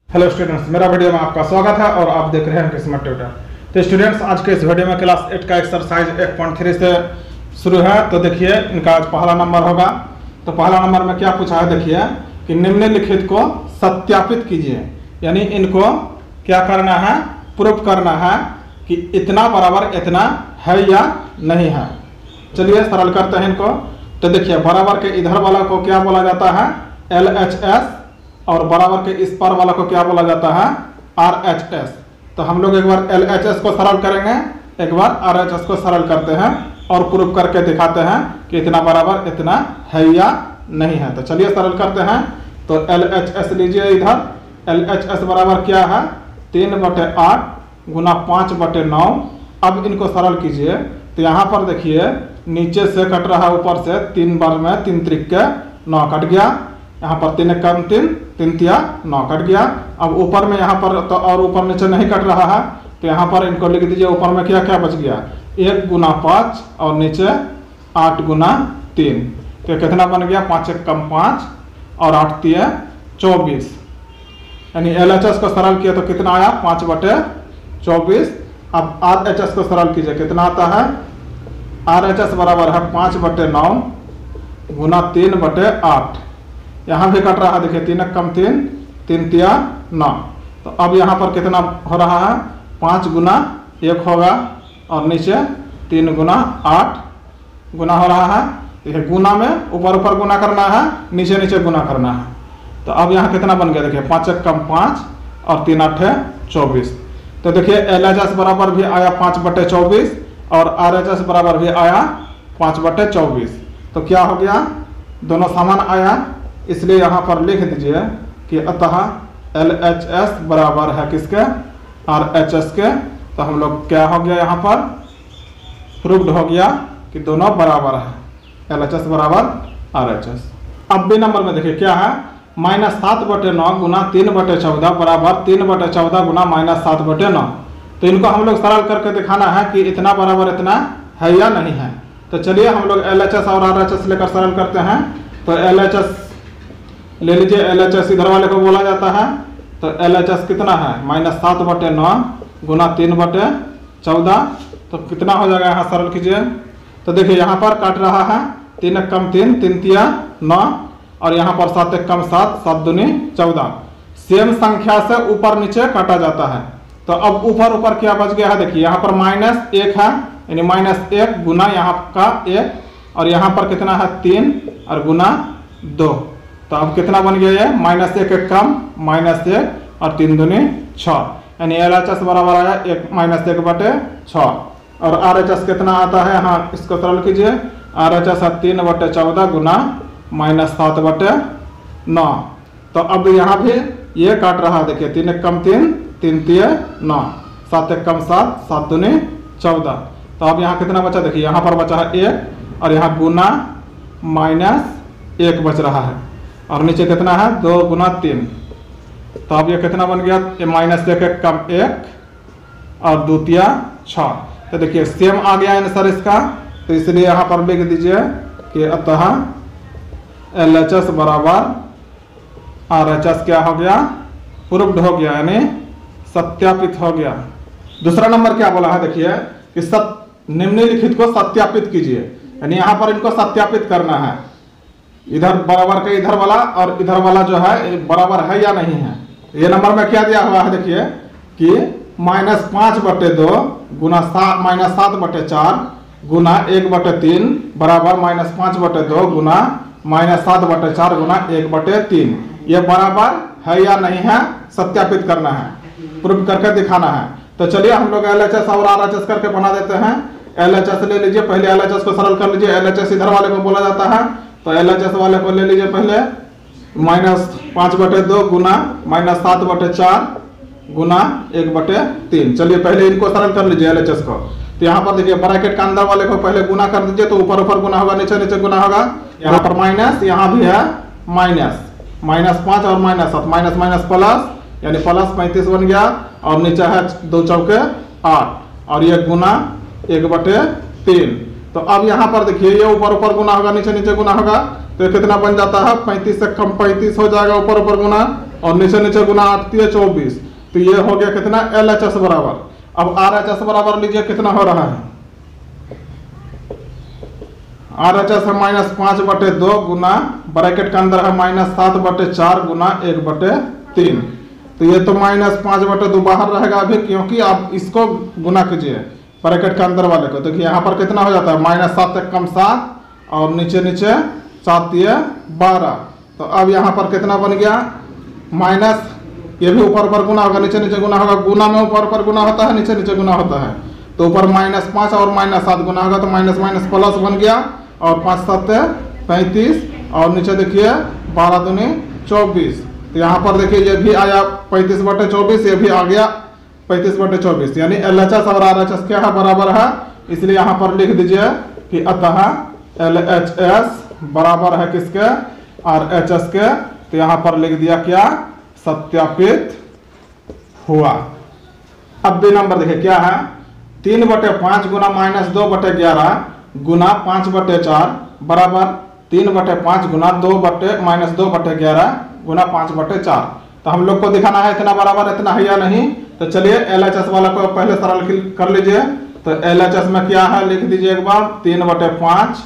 Hello students, मेरा video में आपका स्वागत है और आप देख रहे हैं किस्मत ट्यूटर। तो स्टूडेंट्स, आज के इस वीडियो में क्लास 8 का एक्सरसाइज 1.3 से शुरू है। तो देखिए, इनका आज पहला नंबर होगा। तो पहला नंबर में क्या पूछा है, देखिए कि निम्नलिखित को सत्यापित कीजिए। यानी इनको क्या करना है, प्रूफ करना है कि इतना बराबर इतना है या नहीं है। चलिए सरल करते हैं इनको। तो देखिए, बराबर के इधर वाला को क्या बोला जाता है, LHS, और बराबर के इस पार वाला को क्या बोला जाता है, RHS। तो हम लोग एक बार LHS को सरल करेंगे, एक बार RHS को सरल करते हैं और प्रूफ करके दिखाते हैं कि इतना बराबर इतना है या नहीं है। तो चलिए सरल करते हैं। तो LHS लीजिए इधर। LHS बराबर क्या है, 3/8 गुना 5/9। अब इनको सरल कीजिए। तो यहाँ पर देखिए, नीचे से कट रहा है, ऊपर से 3 बार में 3 त्रिक के 9 कट गया। यहाँ पर 3 कम 3, 3 तिया 9 कट गया। अब ऊपर में यहाँ पर तो और ऊपर नीचे नहीं कट रहा है, तो यहाँ पर इनको लिख दीजिए। ऊपर में क्या क्या बच गया, 1 गुना 5 और नीचे 8 गुना 3। तो कितना बन गया, 5 कम 5 और 8 तिया 24। यानी LHS को सरल किया तो कितना आया, 5/24। अब RHS को सरल कीजिए, कितना आता है, RHS बराबर है 5/9 गुना 3/8। यहाँ भी कट रहा है, देखिए 3 कम 3, 3 तिया 9। तो अब यहाँ पर कितना हो रहा है, 5 गुना 1 होगा और नीचे 3 गुना 8 गुना हो रहा है। देखिए, गुना में ऊपर ऊपर गुना करना है, नीचे नीचे गुना करना है। तो अब यहाँ कितना बन गया, देखिए 5 कम 5 और 3 8 24। तो देखिए, LHS बराबर भी आया 5/24 और RHS बराबर भी आया 5/24। तो क्या हो गया, दोनों समान आया। इसलिए यहाँ पर लिख दीजिए कि अतः LHS बराबर है किसके, RHS के। तो हम लोग क्या हो गया, यहाँ पर प्रूव्ड हो गया कि दोनों बराबर है, LHS बराबर RHS। अब बी नंबर में देखिए क्या है, -7/9 गुना 3/14 बराबर 3/14 गुना -7/9। तो इनको हम लोग सरल करके दिखाना है कि इतना बराबर इतना है या नहीं है। तो चलिए हम लोग LHS और RHS लेकर सरल करते हैं। तो LHS ले लीजिए। LHS इधर वाले को बोला जाता है। तो LHS कितना है, -7/9 गुना 3/14। तो कितना हो जाएगा, यहाँ सरल कीजिए। तो देखिए, यहाँ पर काट रहा है, 3 कम 3, 3 तिया 9 और यहाँ पर 7 कम 7, 7 दूनी 14। सेम संख्या से ऊपर नीचे काटा जाता है। तो अब ऊपर ऊपर क्या बच गया है, देखिए यहाँ पर -1 है, यानी -1 गुना यहाँ का 1 और यहाँ पर कितना है 3 और गुना 2। तो अब कितना बन गया, ये -1 कम -1 और 3 दूनी 6। यानी LHS बराबर आया 1-1/6। और RHS कितना आता है, हाँ इसको सरल कीजिए। RHS है 3/14 गुना -7/9। तो अब यहाँ भी ये काट रहा है, देखिए 3 कम 3, 3 तिया 9, 7 कम 7, 7 दूनी 14। तो अब यहाँ कितना बचा, देखिए यहाँ पर बचा है 1 और यहाँ गुना -1 बच रहा है और नीचे कितना है 2 गुना 3। तो अब ये कितना बन गया, ये -1 कम 1 और 2 तिया 6। तो देखिए सेम आ गया आंसर इसका। तो इसलिए यहाँ पर लिख दीजिए कि अतः LHS बराबर RHS क्या हो गया, प्रूव्ड हो गया, यानी सत्यापित हो गया। दूसरा नंबर क्या बोला है, देखिए कि निम्नलिखित को सत्यापित कीजिए। यानी यहाँ पर इनको सत्यापित करना है, इधर बराबर के इधर वाला और इधर वाला जो है बराबर है या नहीं है। ये नंबर में क्या दिया हुआ है, देखिए कि -5/2 गुना -7/4 गुना 1/3 बराबर -5/2 गुना -7/4 गुना 1/3। ये बराबर है या नहीं है, सत्यापित करना है, प्रूफ करके दिखाना है। तो चलिए हम लोग LHS और RHS करके बना देते हैं। LHS ले लीजिए, पहले LHS को सरल कर लीजिए। LHS इधर वाले को बोला जाता है। तो LHS वाले को ले लीजिए पहले, -5/2 गुना -7/4 गुना 1/3। चलिए पहले इनको सरल कर लीजिए LHS को। तो यहाँ पर देखिए, ब्रैकेट का अंदर वाले को पहले गुना कर दीजिए, तो ऊपर ऊपर गुना होगा, नीचे नीचे गुना होगा। यहाँ पर माइनस, यहाँ भी है -5 और -7, माइनस माइनस प्लस, यानी प्लस 35 बन गया और नीचे है 2 चौके 8 और ये गुना 1/3। तो अब यहाँ पर देखिए, ये ऊपर ऊपर गुना होगा, नीचे नीचे गुना होगा। तो कितना बन जाता है, 35 से कम 35 हो जाएगा, ऊपर ऊपर गुना और नीचे नीचे गुना 8 × 24, तो ये हो गया कितना LHS बराबर। अब RHS बराबर लीजिए कितना हो रहा है, RHS है -5/2 गुना ब्रैकेट के अंदर है -7/4 गुना 1/3, तो ये तो -5/2 बाहर रहेगा अभी, क्योंकि आप इसको गुना कीजिए ब्रैकेट के अंदर वाले को। देखिए यहाँ पर कितना हो जाता है -7 × 7 और नीचे नीचे 7 × 12, तो अब यहाँ पर कितना बन गया माइनस, ये भी ऊपर ऊपर गुना होगा, नीचे नीचे गुना होगा, गुना में ऊपर ऊपर गुना होता है, नीचे नीचे गुना होता है, तो ऊपर -5 और -7 गुना होगा तो माइनस माइनस प्लस बन गया, और 5 × 7 = 35, और नीचे देखिए 12 दूनी 24, तो यहाँ पर देखिए ये भी आया 35/24, ये भी आ गया 35/24, यानी LHS और RHS क्या है बराबर है, इसलिए यहाँ पर लिख दीजिए कि अतः LHS बराबर है किसके RHS के, तो यहाँ पर लिख दिया क्या सत्यापित हुआ। अब बी नंबर देखिए क्या है, 3/5 गुना -2/11 गुना 5/4 बराबर 3/5 गुना -2/11 गुना 5/4, तो हम लोग को दिखाना है इतना बराबर इतना है या नहीं। तो चलिए LHS वाला को पहले सरल कर लीजिए, तो LHS में क्या है लिख दीजिए एक बार, 3/5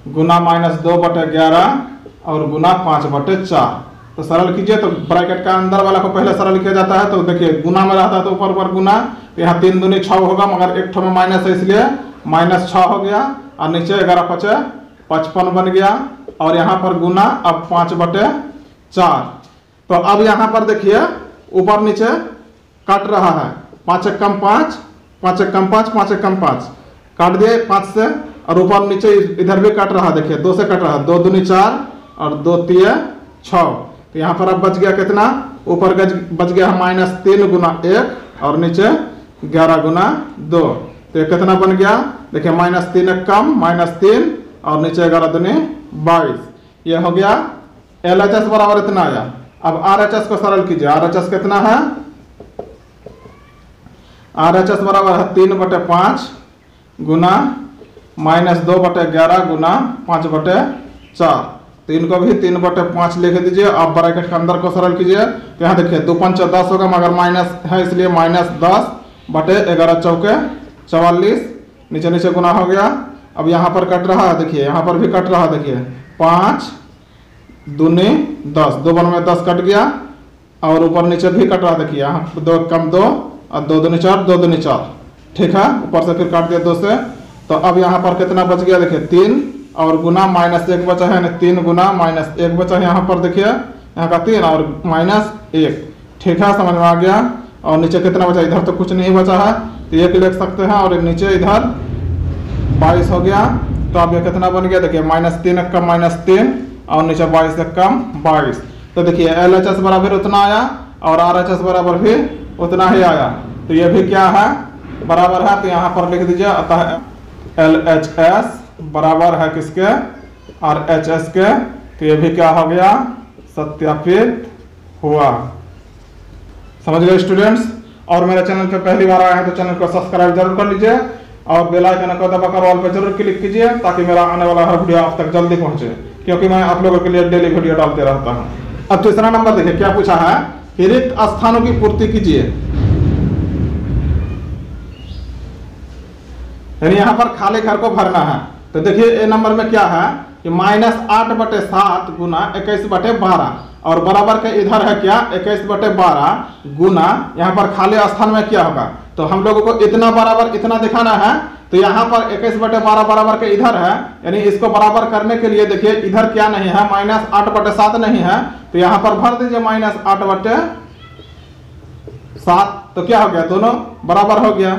गुना -2/11 और गुना 5/4, तो सरल कीजिए। तो ब्रैकेट का अंदर वाला को पहले सरल किया जाता है, तो देखिए गुना में रहता है तो ऊपर ऊपर गुना, तो यहाँ 3 दूनी 6 होगा, मगर एक ठो में माइनस है इसलिए -6 हो गया, और नीचे 11 × 5 = 55 बन गया, और यहाँ पर गुना अब 5/4, तो अब यहाँ पर देखिए ऊपर नीचे काट रहा है, 5 × 5 5 × 5 5 × 5 काट दिए 5 से, और ऊपर नीचे इधर भी काट रहा है, देखिए 2 से कट रहा है, 2 दूनी 4 और 2 × 6, तो यहाँ पर अब बच गया कितना, ऊपर बच गया -3 गुना 1 और नीचे 11 गुना 2, तो ये कितना बन गया देखिए -3 कम -3 और नीचे 11 दूनी 22, ये हो गया LHS बराबर इतना आया। अब RHS को सरल कीजिए, RHS कितना है, RHS बराबर है 3/5 गुना -2/11 गुना 5/4, तो इनको भी 3/5 लिख दीजिए। आप ब्रैकेट के अंदर को सरल कीजिए, तो यहाँ देखिए 2 × 5 = 10 होगा, मगर माइनस है इसलिए -10/11 चौके 44, नीचे नीचे गुना हो गया। अब यहाँ पर कट रहा है, देखिए यहाँ पर भी कट रहा है, देखिए 5 दूनी 10, 2 × में 10 कट गया, और ऊपर नीचे भी कट रहा है, देखिए यहाँ 2 कम 2 और 2 दूनी 4 2 दूनी 4, ठीक है, ऊपर से फिर काट दिया 2 से, तो अब यहाँ पर कितना बच गया देखिए 3 और गुना -1 बचा है, 3 गुना -1 बचा है, यहाँ पर देखिए यहाँ का 3 और -1, ठीक है, समझ में आ गया। और नीचे कितना बचा, इधर तो कुछ नहीं बचा है, तो 1 लिख सकते हैं, और नीचे इधर 22 हो गया, तो अब ये कितना बन गया देखिए -3 कम -3 और नीचे 22 से कम 22, तो देखिए LHS बराबर उतना आया और RHS बराबर भी उतना ही आया, तो ये भी क्या है बराबर है, तो यहाँ पर लिख दीजिए अतः LHS बराबर है किसके RHS के, तो ये भी क्या हो गया सत्यापित हुआ। समझ गए स्टूडेंट्स। और मेरे चैनल पे पहली बार आए हैं तो चैनल को सब्सक्राइब जरूर कर लीजिए, और बेल आइकन को दबाकर ऑल पे जरूर क्लिक कीजिए, ताकि मेरा आने वाला हर वीडियो आप तक जल्दी पहुंचे, क्योंकि मैं आप लोगों के लिए डेली वीडियो डालते रहता हूं। अब तीसरा नंबर देखिए क्या पूछा है कि रिक्त स्थानों की पूर्ति कीजिए, यानी यहाँ पर खाली घर को भरना है। तो देखिए ए नंबर में क्या है कि -8/7 गुना 21/12 और बराबर के इधर है क्या 21/12 गुना, यहाँ पर खाली स्थान में क्या होगा, तो हम लोगों को इतना बराबर इतना दिखाना है, तो यहाँ पर 21/12 बराबर के इधर है, यानी इसको बराबर करने के लिए देखिए इधर क्या नहीं है -8/7 नहीं है, तो यहाँ पर भर दीजिए -8/7, तो क्या हो गया दोनों बराबर हो गया।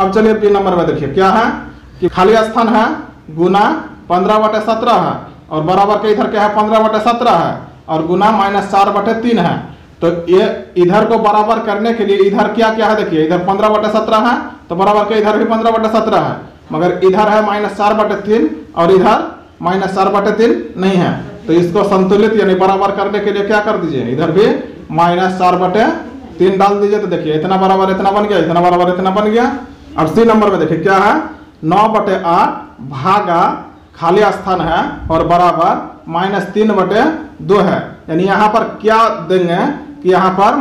अब चलिए बी नंबर में देखिए क्या है कि खाली स्थान है गुना 15/17 है, और बराबर के इधर क्या है 15/17 है, और गुना -4/3 है, तो ये इधर को बराबर करने के लिए इधर क्या क्या है देखिए इधर 15/17 है, तो बराबर के इधर भी 15/17 है, मगर इधर है -4/3 और इधर -4/3 नहीं है, तो इसको संतुलित यानी बराबर करने के लिए क्या कर दीजिए इधर भी -4/3 डाल दीजिए, तो देखिए इतना बराबर इतना बन गया, इतना बराबर इतना बन गया। और सी नंबर में देखिए क्या है 9/8 भागा खाली स्थान है और बराबर -3/2 है, यानी यहाँ पर क्या देंगे कि यहाँ पर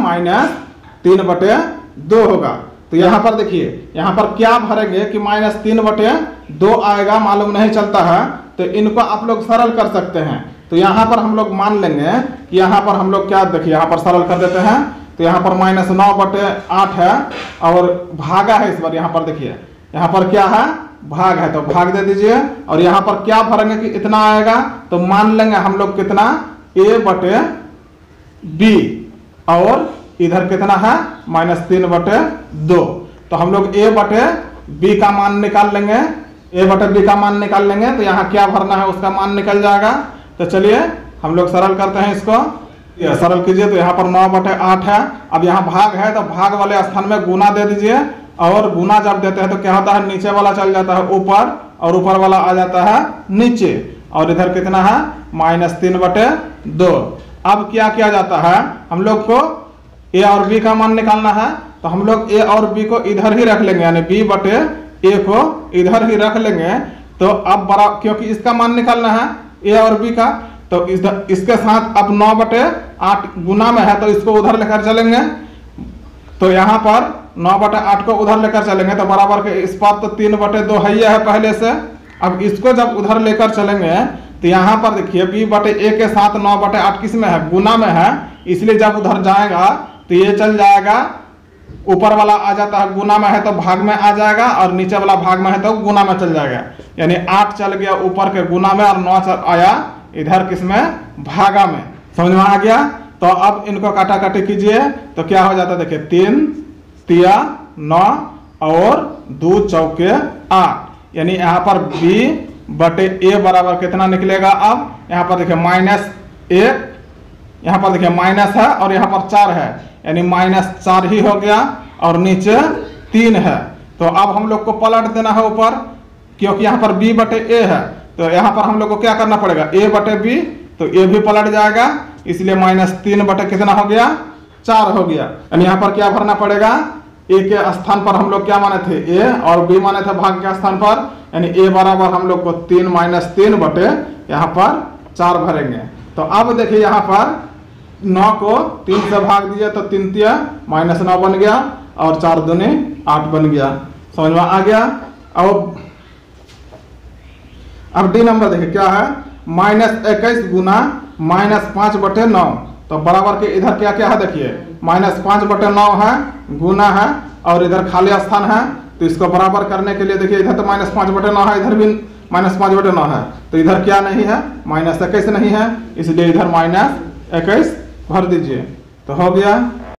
-3/2 होगा। तो यहाँ पर देखिए, यहाँ पर क्या भरेंगे कि -3/2 आएगा, मालूम नहीं चलता है, तो इनको आप लोग सरल कर सकते हैं। तो यहाँ पर हम लोग मान लेंगे कि यहाँ पर हम लोग क्या, देखिए यहाँ पर सरल कर देते हैं। तो यहाँ पर -9/8 है और भागा है इस बार। यहाँ पर देखिए, यहाँ पर क्या है, भाग है, तो भाग दे दीजिए। और यहाँ पर क्या भरेंगे कि इतना आएगा, तो मान लेंगे हम लोग कितना, a/b, और इधर कितना है -3/2। तो हम लोग a/b का मान निकाल लेंगे, a/b का मान निकाल लेंगे। तो यहाँ क्या भरना है उसका मान निकल जाएगा। तो चलिए हम लोग सरल करते हैं इसको, सरल कीजिए। तो यहाँ पर 9/8 है। अब यहाँ भाग है, तो भाग वाले स्थान में गुना दे दीजिए। और गुना जब देते हैं तो क्या होता है, नीचे वाला चल जाता है ऊपर और ऊपर वाला आ जाता है नीचे। और इधर कितना है -3/2। अब क्या किया जाता है, हम लोग को a और b का मान निकालना है। तो हम लोग a और b को इधर ही रख लेंगे, यानी b/a को इधर ही रख लेंगे। तो अब बड़ा, क्योंकि इसका मान निकालना है a और b का, तो इसके साथ अब 9/8 गुना में है, तो इसको उधर लेकर चलेंगे। तो यहाँ पर 9/8 को उधर लेकर चलेंगे, तो बराबर के इस पार तो 3/2 है पहले से। अब इसको जब उधर लेकर चलेंगे तो यहाँ पर देखिए b/a के साथ 9/8 किस में है, गुना में है, इसलिए जब उधर जाएगा तो ये चल जाएगा, ऊपर वाला आ जाता है गुना में है तो भाग में आ जाएगा, और नीचे वाला भाग में है तो गुना में चल जाएगा। यानी 8 चल गया ऊपर के गुना में और 9 आया इधर किसमें, भागा में। समझ में आ गया। तो अब इनको काटा काटी कीजिए, तो क्या हो जाता है, देखिए 3 तिया 9 और 2 चौके 8। यानी यहाँ पर b/a बराबर कितना निकलेगा। अब यहाँ पर देखिए -1, यहाँ पर देखिए माइनस है और यहाँ पर 4 है, यानी -4 ही हो गया और नीचे 3 है। तो अब हम लोग को पलट देना है ऊपर, क्योंकि यहाँ पर b/a है। तो यहाँ पर हम लोग को क्या करना पड़ेगा, a/b, तो a भी पलट जाएगा, इसलिए -3 कितना हो गया, 4 हो गया। यानी यहाँ पर क्या भरना पड़ेगा, a के स्थान पर हम लोग क्या माने थे, a, और b माने थे भाग के स्थान पर, यानी a बराबर हम लोग को 3 - 3 यहाँ पर 4 भरेंगे। तो अब देखिए यहाँ पर 9 को 3 से भाग दीजिए, तो 3 तिया -9 बन गया और 4 दूनी 8 बन गया। समझ में आ गया। अब डी नंबर देखिए क्या है, -21 गुना -5/9। तो बराबर के इधर क्या क्या है, देखिए -5/9 है, गुना है और इधर खाली स्थान है। तो इसको बराबर करने के लिए देखिए इधर तो -5/9 है, इधर भी -5/9 है, तो इधर क्या नहीं है, -21 नहीं है, इसलिए इधर -21 भर दीजिए। तो हो गया।